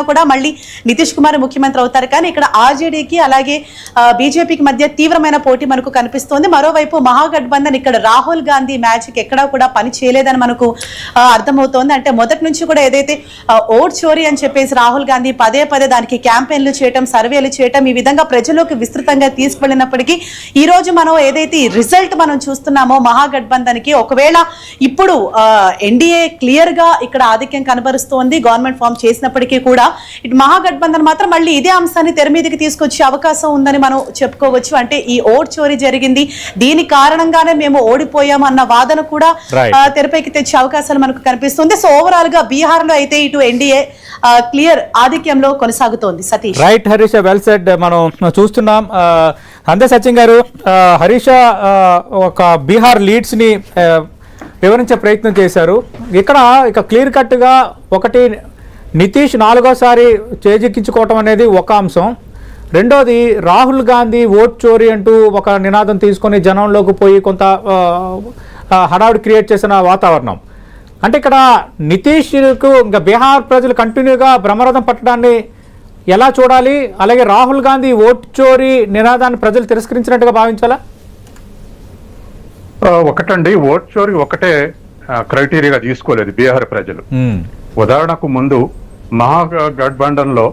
కూడా మళ్ళీ నితీష్ కుమార్ ముఖ్యమంత్రి అవుతారు. కానీ ఇక్కడ ఆర్జేడీకి అలాగే బీజేపీకి మధ్య తీవ్రమైన పోటీ మనకు కనిపిస్తోంది. మరోవైపు మహాగఠబంధన్ ఇక్కడ రాహుల్ గాంధీ మ్యాజిక్ ఎక్కడా కూడా పని చేయలేదని మనకు అర్థమవుతోంది. అంటే మొదటి నుంచి కూడా ఏదైతే ఓట్ చోరీ అని చెప్పేసి రాహుల్ గాంధీ పదే పదే దానికి క్యాంపెయిన్లు చేయటం, సర్వేలు చేయటం, ఈ విధంగా ప్రజల్లోకి విస్తృతంగా తీసుకెళ్లినప్పటికీ ఈ రోజు మనం ఏదైతే ఈ రిజల్ట్ మనం చూస్తున్నామో మహాగఠబంధన్ కి ఒకవేళ ఇప్పుడు ఎన్డీఏ క్లియర్ గా ఇక్కడ ఆధిక్యం కనబరుస్తోంది గవర్నమెంట్ ఫామ్ చేసినప్పటికీ కూడా ఇటు మహాగఠబంధన్ మాత్రం మళ్ళీ ఇదే అంశాన్ని తెర మీదకి తీసుకొచ్చే అవకాశం ఉందని మనం చెప్పుకోవచ్చు. అంటే ఈ ఓట్ చోరీ జరిగింది, దీని కారణంగానే మేము ఓడిపోయాం అన్న వాదన కూడా తెరపైకి తెచ్చే అవకాశాలు మనకు కనిపిస్తుంది. సో ఓవరాల్ గా బీహార్ లో అయితే ఇటు ఎన్డీఏ క్లియర్ ఆధిక్యంలో కొనసాగుతోంది. Satish right Harisha, well said. మనం చూస్తున్నాం అందే సచిన్ గారు, హరీష ఒక బీహార్ లీడ్స్ ని వివరించే ప్రయత్నం చేశారు. ఇక్కడ ఇక క్లియర్ కట్ గా ఒకటి నితీష్ నాలుగోసారి చేజిక్కించుకోవటం అనేది ఒక అంశం. రెండోది రాహుల్ గాంధీ ఓట్ చోరీ అంటూ ఒక నినాదం తీసుకొని జనంలోకి పోయి కొంత హడావుడి క్రియేట్ చేసిన వాతావరణం. అంటే ఇక్కడ నితీష్కు ఇంకా బీహార్ ప్రజలు కంటిన్యూగా బ్రహ్మరథం పట్టడాన్ని ఎలా చూడాలి? అలాగే రాహుల్ గాంధీ ఓట్ చోరీ నినాదాన్ని ప్రజలు తిరస్కరించినట్టుగా భావించాలా? ఒకటండి, ఓట్ చోరీ ఒకటే క్రైటీరియాగా తీసుకోలేదు బీహార్ ప్రజలు. ఉదాహరణకు ముందు మహాగఠబంధన్ లో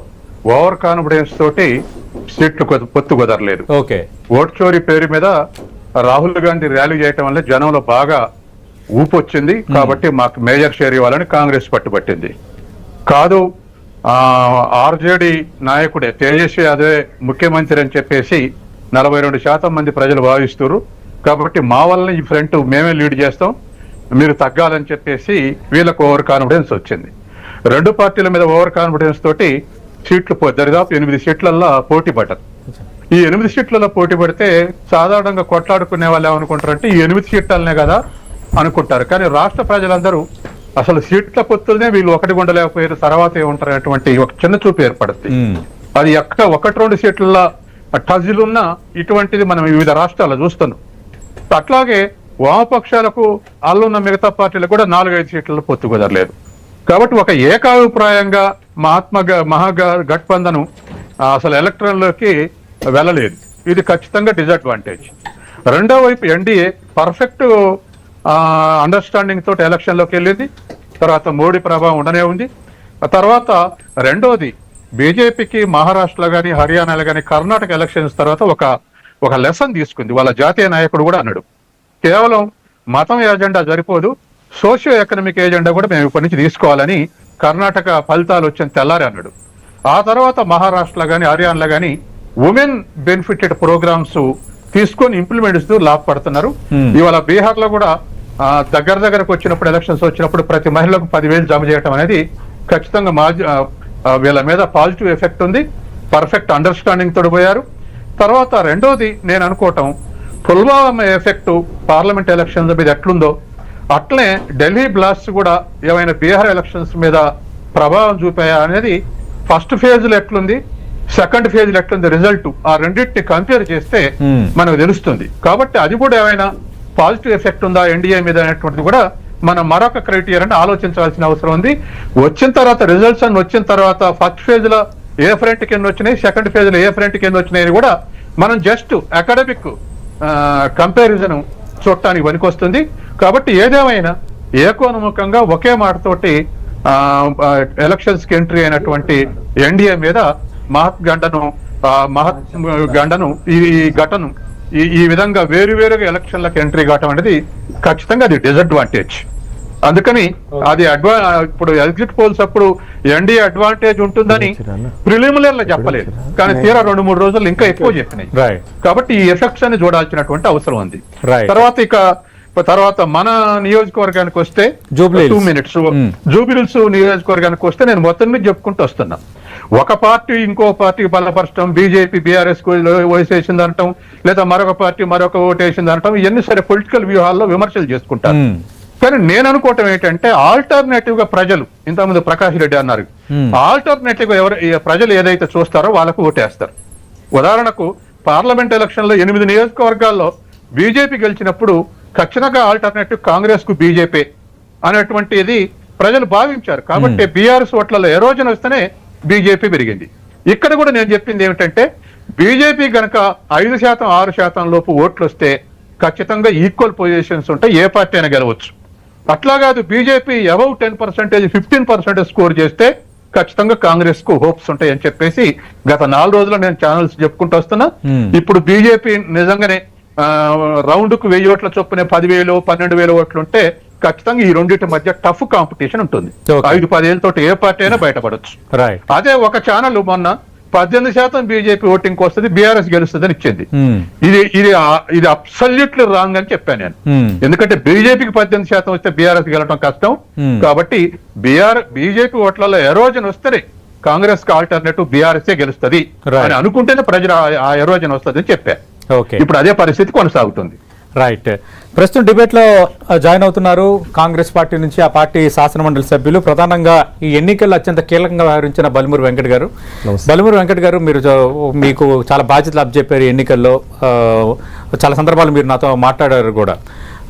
ఓవర్ కాన్ఫిడెన్స్ తోటి సీట్లు పొత్తు కుదరలేదు. ఓట్ చోరీ పేరు మీద రాహుల్ గాంధీ ర్యాలీ చేయటం వల్ల జనంలో బాగా ఊపు వచ్చింది. కాబట్టి మాకు మేజర్ షేర్ ఇవ్వాలని కాంగ్రెస్ పట్టుబట్టింది. కాదు, ఆర్జేడీ నాయకుడే తేజస్వి యాదవే ముఖ్యమంత్రి అని చెప్పేసి 42% మంది ప్రజలు భావిస్తున్నారు. కాబట్టి మా వల్ల ఈ ఫ్రంట్ మేమే లీడ్ చేస్తాం, మీరు తగ్గాలని చెప్పేసి వీళ్ళకు ఓవర్ కాన్ఫిడెన్స్ వచ్చింది. రెండు పార్టీల మీద ఓవర్ కాన్ఫిడెన్స్ తోటి సీట్లు దరిదాపు 8 సీట్లల్లో పోటీ పడ్డారు. ఈ 8 సీట్లలో పోటీ పడితే సాధారణంగా కొట్లాడుకునే వాళ్ళు ఏమనుకుంటారంటే ఈ 8 సీట్లనే కదా అనుకుంటారు. కానీ రాష్ట్ర ప్రజలందరూ అసలు సీట్ల పొత్తులనే వీళ్ళు ఒకటి ఉండలేకపోయారు, తర్వాత ఏముంటారు అటువంటి ఒక చిన్న చూపు ఏర్పడుతుంది. అది ఎక్కడ 1-2 సీట్లలో టజులున్న ఇటువంటిది మనం వివిధ రాష్ట్రాల్లో చూస్తున్నాం. అట్లాగే వామపక్షాలకు అల్లున్న మిగతా పార్టీలకు కూడా 4-5 సీట్లలో పొత్తు కుదరలేదు. కాబట్టి ఒక ఏకాభిప్రాయంగా మహాగఠబంధన్ అసలు ఎలక్ట్రాన్లోకి వెళ్ళలేదు. ఇది ఖచ్చితంగా డిసడ్వాంటేజ్. రెండో వైపు ఎన్డీఏ పర్ఫెక్ట్ అండర్స్టాండింగ్ తోటి ఎలక్షన్లోకి వెళ్ళింది. తర్వాత మోడీ ప్రభావం ఉండనే ఉంది. తర్వాత రెండోది బీజేపీకి మహారాష్ట్రలో కానీ హర్యానాలో కానీ కర్ణాటక ఎలక్షన్స్ తర్వాత ఒక లెసన్ తీసుకుంది. వాళ్ళ జాతీయ నాయకుడు కూడా అన్నాడు, కేవలం మతం ఎజెండా సరిపోదు, సోషియో ఎకనామిక్ ఏజెండా కూడా మేము ఇప్పటి నుంచి తీసుకోవాలని కర్ణాటక ఫలితాలు వచ్చిన తెల్లారి అన్నాడు. ఆ తర్వాత మహారాష్ట్రలో కానీ హర్యానాలో కానీ ఉమెన్ బెనిఫిటెడ్ ప్రోగ్రామ్స్ తీసుకొని ఇంప్లిమెంట్ చేస్తూ లాభపడుతున్నారు. ఇవాళ బీహార్ లో కూడా దగ్గరకు వచ్చినప్పుడు ఎలక్షన్స్ వచ్చినప్పుడు ప్రతి మహిళకు 10,000 జమ చేయడం అనేది ఖచ్చితంగా వీళ్ళ మీద పాజిటివ్ ఎఫెక్ట్ ఉంది. పర్ఫెక్ట్ అండర్స్టాండింగ్ తోడు పోయారు. తర్వాత రెండోది నేను అనుకోవటం, పుల్వామా ఎఫెక్ట్ పార్లమెంట్ ఎలక్షన్స్ మీద ఎట్లుందో అట్లే ఢిల్లీ బ్లాస్ట్ కూడా ఏమైనా బీహార్ ఎలక్షన్స్ మీద ప్రభావం చూపాయా అనేది ఫస్ట్ ఫేజ్ లో ఎట్లుంది, సెకండ్ ఫేజ్ లో ఎట్లుంది రిజల్ట్, ఆ రెండింటిని కంపేర్ చేస్తే మనకు తెలుస్తుంది. కాబట్టి అది కూడా ఏమైనా పాజిటివ్ ఎఫెక్ట్ ఉందా ఎన్డీఏ మీద అనేటువంటిది కూడా మనం మరొక క్రైటీరియాని ఆలోచించాల్సిన అవసరం ఉంది. వచ్చిన తర్వాత రిజల్ట్స్ అన్ని వచ్చిన తర్వాత ఫస్ట్ ఫేజ్ లో ఏ ఫ్రంట్ కింద వచ్చినాయి, సెకండ్ ఫేజ్ లో ఏ ఫ్రంట్ కింద వచ్చినాయి కూడా మనం జస్ట్ అకాడమిక్ కంపారిజన్ చూడటానికి పనికొస్తుంది. కాబట్టి ఏదేమైనా ఏకోన్ముఖంగా ఒకే మాటతోటి ఎలక్షన్స్ కి ఎంట్రీ అయినటువంటి ఎన్డీఏ మీద మహాగఠబంధన్ ఈ ఘటన ఈ విధంగా వేరువేరుగా ఎలక్షన్లకు ఎంట్రీ కావటం అనేది ఖచ్చితంగా అది డిసడ్వాంటేజ్. అందుకని అది ఇప్పుడు ఎగ్జిట్ పోల్స్ అప్పుడు ఎన్డీఏ అడ్వాంటేజ్ ఉంటుందని ప్రిలిమినరీలో చెప్పలేదు, కానీ తీరా 2-3 రోజులు ఇంకా ఎక్కువ చెప్పినాయి. కాబట్టి ఈ ఎఫెక్ట్స్ అని చూడాల్సినటువంటి అవసరం ఉంది. తర్వాత మన నియోజకవర్గానికి వస్తే 2 మినిట్స్ జూబిలీహిల్స్ నియోజకవర్గానికి వస్తే నేను మొత్తం మీద చెప్పుకుంటూ వస్తున్నా. ఒక పార్టీ ఇంకో పార్టీ బలపరచడం, బీజేపీ బీఆర్ఎస్ ఓటేసింది అనటం, లేదా మరొక పార్టీ మరొక ఓటేసింది అనటం, ఇవన్నీ సరే పొలిటికల్ వ్యూహాల్లో విమర్శలు చేసుకుంటారు. కానీ నేను అనుకోవటం ఏంటంటే ఆల్టర్నేటివ్ గా ప్రజలు, ఇంతకుముందు ప్రకాష్ రెడ్డి అన్నారు, ఆల్టర్నేటివ్ గా ప్రజలు ఏదైతే చూస్తారో వాళ్ళకు ఓటేస్తారు. ఉదాహరణకు పార్లమెంట్ ఎలక్షన్ లో 8 నియోజకవర్గాల్లో బీజేపీ గెలిచినప్పుడు ఖచ్చితంగా ఆల్టర్నేటివ్ కాంగ్రెస్ కు బీజేపీ అనేటువంటిది ప్రజలు భావించారు. కాబట్టి బీఆర్ఎస్ ఓట్లలో ఎరోజన్ వస్తేనే బీజేపీ పెరిగింది. ఇక్కడ కూడా నేను చెప్పింది ఏమిటంటే బీజేపీ గనక 5% 6% లోపు ఓట్లు వస్తే ఖచ్చితంగా ఈక్వల్ పొజిషన్స్ ఉంటాయి, ఏ పార్టీ అయినా గెలవచ్చు. అట్లా కాదు, బీజేపీ అబౌవ్ 10%, 15% స్కోర్ చేస్తే ఖచ్చితంగా కాంగ్రెస్ కు హోప్స్ ఉంటాయి అని చెప్పేసి గత 4 రోజులు నేను ఛానల్స్ చెప్పుకుంటూ వస్తున్నా. ఇప్పుడు బీజేపీ నిజంగానే రౌండ్ కు 1000 ఓట్ల చొప్పున 10,000 12,000 ఓట్లు ఉంటే ఖచ్చితంగా ఈ రెండింటి మధ్య టఫ్ కాంపిటీషన్ ఉంటుంది. 5-10 ఏళ్ళతో ఏ పార్టీ అయినా బయటపడచ్చు. అదే ఒక ఛానల్ మొన్న 18% బీజేపీ ఓటింగ్ వస్తుంది, బీఆర్ఎస్ గెలుస్తుంది అని ఇచ్చింది. ఇది అబ్సల్యూట్లీ రాంగ్ అని చెప్పాను నేను. ఎందుకంటే బీజేపీకి 18% వస్తే బీఆర్ఎస్ గెలవడం కష్టం. కాబట్టి బీజేపీ ఓట్లలో ఎరోజన్ వస్తే కాంగ్రెస్ కి ఆల్టర్నేటివ్ బీఆర్ఎస్ గెలుస్తుంది అని అనుకుంటేనే ప్రజలు ఆ ఎరోజన్ వస్తుంది అని చెప్పారు. ఇప్పుడు అదే పరిస్థితి కొనసాగుతుంది. రైట్. ప్రస్తుతం డిబేట్ లో జాయిన్ అవుతున్నారు కాంగ్రెస్ పార్టీ నుంచి ఆ పార్టీ శాసనమండలి సభ్యులు, ప్రధానంగా ఈ ఎన్నికల్లో అత్యంత కీలకంగా వ్యవహరించిన బలిమూరు వెంకట్ గారు. బలిమూరు వెంకట్ గారు, మీకు చాలా బాధ్యతలు అప్పచెప్పారు ఎన్నికల్లో, చాలా సందర్భాలు మీరు నాతో మాట్లాడారు కూడా.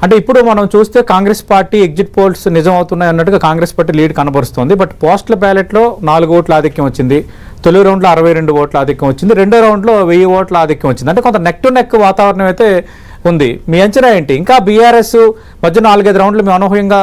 అంటే ఇప్పుడు మనం చూస్తే కాంగ్రెస్ పార్టీ ఎగ్జిట్ పోల్స్ నిజం అవుతున్నాయి అన్నట్టుగా కాంగ్రెస్ పార్టీ లీడ్ కనబరుస్తోంది. బట్ పోస్టల్ బ్యాలెట్లో 4 ఓట్ల ఆధిక్యం వచ్చింది, తొలి రౌండ్లో 62 ఓట్ల ఆధిక్యం వచ్చింది, రెండో రౌండ్లో 1000 ఓట్ల ఆధిక్యం వచ్చింది. అంటే కొంత నెక్ టు నెక్ వాతావరణం అయితే ఉంది. మీ అంచనా ఏంటి? ఇంకా బీఆర్ఎస్ మధ్య 4-5 రౌండ్లు మేము అనూహ్యంగా